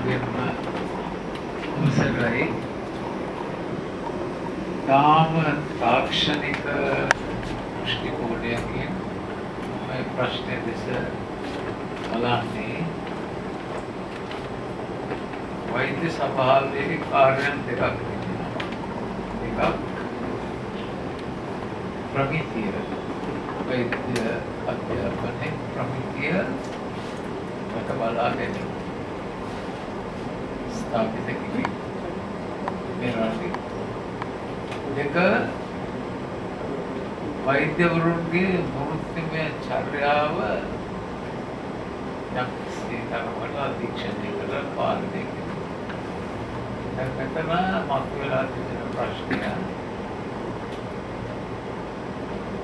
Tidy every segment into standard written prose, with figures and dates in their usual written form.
ඔබගෙන්ම අවසරයි. තාම තාක්ෂණික දෘෂ්ටි කෝණයකින් මේ ප්‍රශ්නේ දෙස බලන්නේ වෛද්‍ය සභාවේ කාර්යයන් දෙකක් තිබෙනවා. එකක් ප්‍රමිතිය වෛද්‍ය අධ්‍යාපනයේ ප්‍රමිතිය බලා ගැනීම ස්ථාපිත කිරීම මේ රාශි දෙක වෛද්‍යවරුන්ගේ වෘත්තිමය චර්යාව යම්කිසි තරමකට අධීක්ෂණය කරලා පාලනය කිරීම. මෙතන මතුවලා තිබෙන ප්‍රශ්නය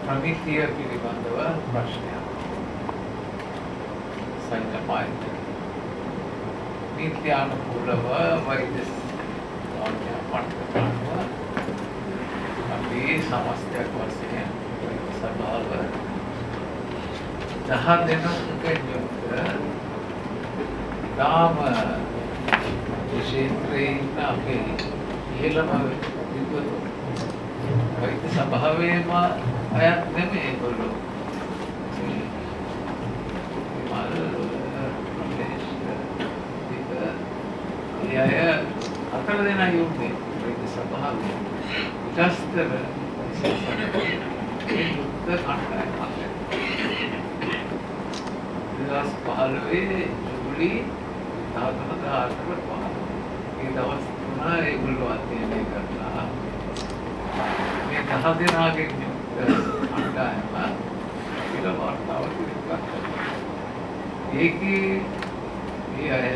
ප්‍රමිතිය පිළිබඳව ප්‍රශ්නයක්. සංයමයිද නිත්‍යානුකූලව වෛද්‍ය පට්ටානුව අපි සමස්තයක් වශයෙන් සභාව 10 දෙනෙකුගෙන් යුක්ත තාම ක්ෂේත්‍රයේ අපේ ඉහළම විද්වතුන් වෛද්‍ය සභාවේම අයත් නෙමෙයි ඒගොල්ලෝ. අය 4 දෙනා යුක්තේ වෛද්‍ය සභාවේ විකාශතර විශේෂ යුක්ත කණ්ඩායමක්. 2015 ජූලි 13 ඒ දවස් 3 ඒගොල්ලෝ අධ්‍යයනය කරලා මේ 10 දෙනාගෙන් යුක්ත කණ්ඩායම කියලා වාර්තාවක් ඉදිරිපත් කළා. ඒකේ මේ අය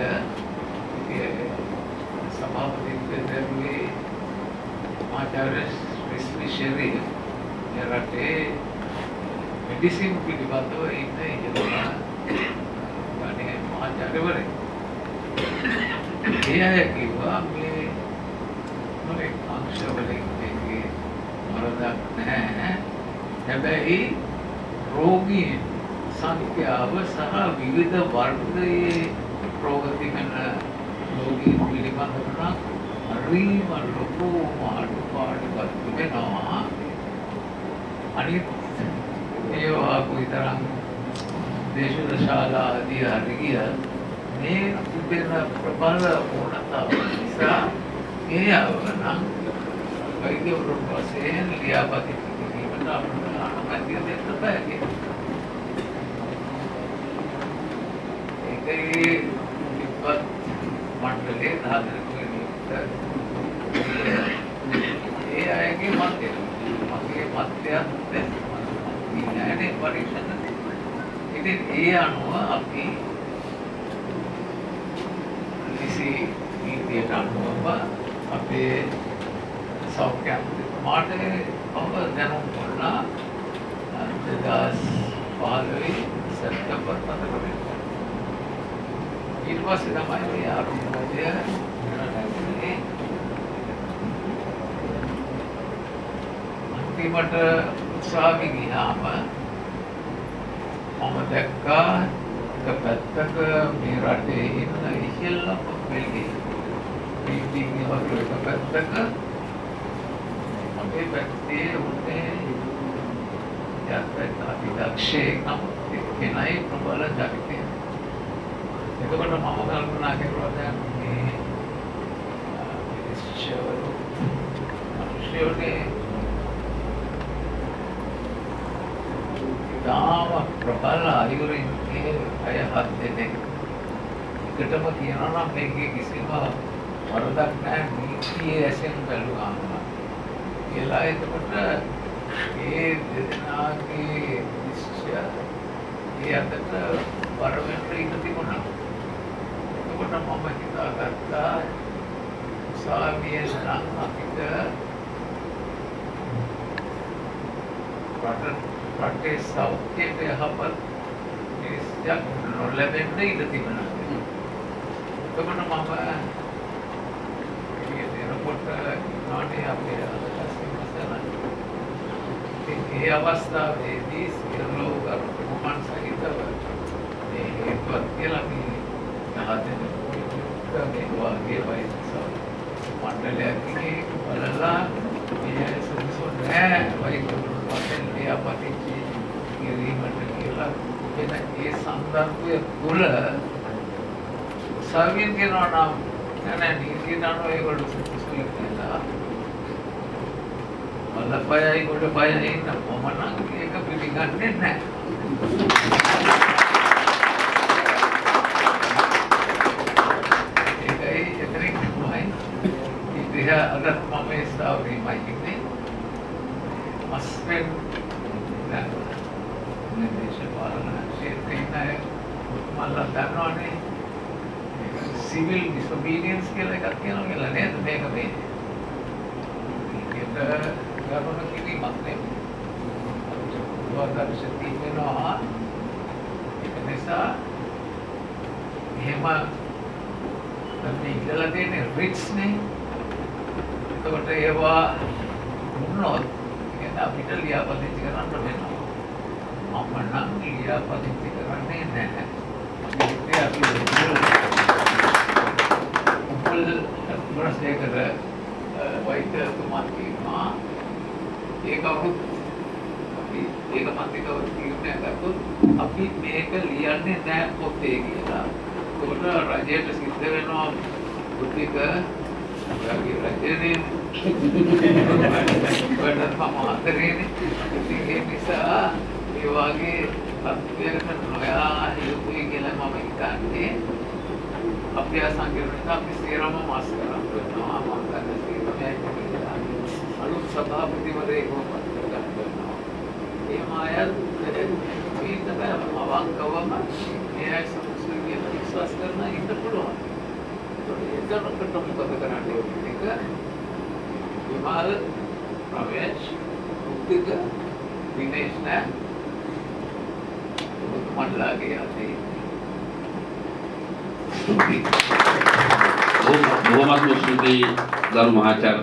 සභාපතිත්වයේ ආචාර්ය ශ්‍රී ශරීර යරටේ මෙඩිසින් පිළිබඳව ඉන්න ඉහළම ගණයේ මහාචාර්යවරයෙක්. ඒ අය කිව්වා මේ මොලේ අංශවලින් දෙකේ වරදක් නැහැ. හැබැයි රෝගීන් සංඛ්‍යාව සහ විවිධ වර්ගයේ ප්‍රගති කරන රෝගීන් පිළිබඳව නම් හරිම ලොකු මාඩුපාඩුවක් තිබෙනවා. අනිත් ඒවා කොයිතරම් දේශන ශාලා ආදී හරිය මේ තිබෙන ප්‍රබල ඕනතාව නිසා ඒ අවනම් වෛද්‍යවරුන් වශයෙන් ලියාපදිංචි කිරීමට අපට අනුමැතිය දෙන්න බෑ. ඒකේ විපත් මණ්ඩලයේ දායකයෙක් ඒ අයගේ මතය මගේ මතයක් නෑනේ පරීක්ෂණ. ඉතින් ඒ අනුව අපි කිසි නීතියට අනුව අපේ සෞඛ්‍ය අමාත්‍යාංශයේ ඔබ දැනුම් කරලා 2015 සැප්තැම්බර් 4 වෙනිදා ඊට පස්සේ තමයි මේ ආරම්භය අන්තිමට උත්සාහි ගියාම මම දැක්කා එක පැත්තක මේ රටේ ඉන්න ඉහළම වෙල්ගේ මීටිං වගේ එක පැත්තක අපේ පැත්තේ උන්නේ යත් අපි දක්ෂේ නම් කෙනයි ප්‍රබල ජගතේ. එතකොට මම කල්පනා කරුවා දැන් මේ මිනිස්සුන්ගේ තාම ප්‍රබල අයුරින් අය හත් දෙනෙක් එකටම කියනවා නම් මේකේ කිසිම වරදක් නැහැ නීතියේ ඇසෙන් බැලුවාම කියලා. එතකොට ඒ දෙදෙනාගේ නිශ්චය ඒ අතට වරවෙන්න ඉඩ තිබුණා. එතකොට මම හිතාගත්තා සාමියේ නම් අපිට රටේ සෞඛ්‍යයට යහපත් නිශ්චයක් නොලැබෙන්න ඉඩ තිබුණා. එතකොට මම මේ දෙනකොට ඉන්නෝනේ අපේ ඒ අවස්ථාවේදී සියලු ගරුකමන් සහිතව මේ හේතුවත් කියලා මේ 10 දෙනෙක් මේ වගේ වයස මණ්ඩලයකින් බලලා මේ සුදුසු නෑ වයින් ලියාපදිංචි කිරීමට කියලා වෙන ඒ සන්දර්භය තුළ සර්වින් කියනවා නම් නෑ නීතිය දන්නෝ ඒගොල්ලෝ සුදුසු කියලා බලපෑයි කොට බයයි ඉන්න මම නම් ඒක පිළිගන්නේ නෑ. Ada mama istri macam ni, maspen dan Indonesia parana sehari ini malah darah ni civil disobedience ke lagi katanya orang ni tu mereka ni kita government ini maknanya dua dari setiap orang Indonesia hema tapi dalam ni rich ni එතකොට ඒවා වුණොත් කියන්නේ අපිට ලියාපදිංචි කරන්න වෙනවා. මම නම් ලියාපදිංචි කරන්නේ නැහැ. ඒකේ අපි උපල් ප්‍රශ්නයකට වෛද්‍යතුමා කියනවා ඒකවුත් අපි ඒක මන්තිකව තීරණය කරගත්තොත් අපි මේක ලියන්නේ නැහැ පොතේ කියලා. ඒකට රජයට සිද්ධ වෙනවා බුද්ධික bagi raja ni, pada pemahaman ini, ini bisa diwagi biarkan loya hidup ini lah memainkan ni, apa sangkir kita apa seram masker, nama makan nasi, lalu sabah putih mereka makan, ini maya ini tak awang kawan, ini sesuatu yang ikhlas kerana itu perlu. Jangan ketemu katakan juga Vimal, Ramesh, Muktika, Dinesh na teman lagi hati. Muhammad Muslimin Guru Mahacara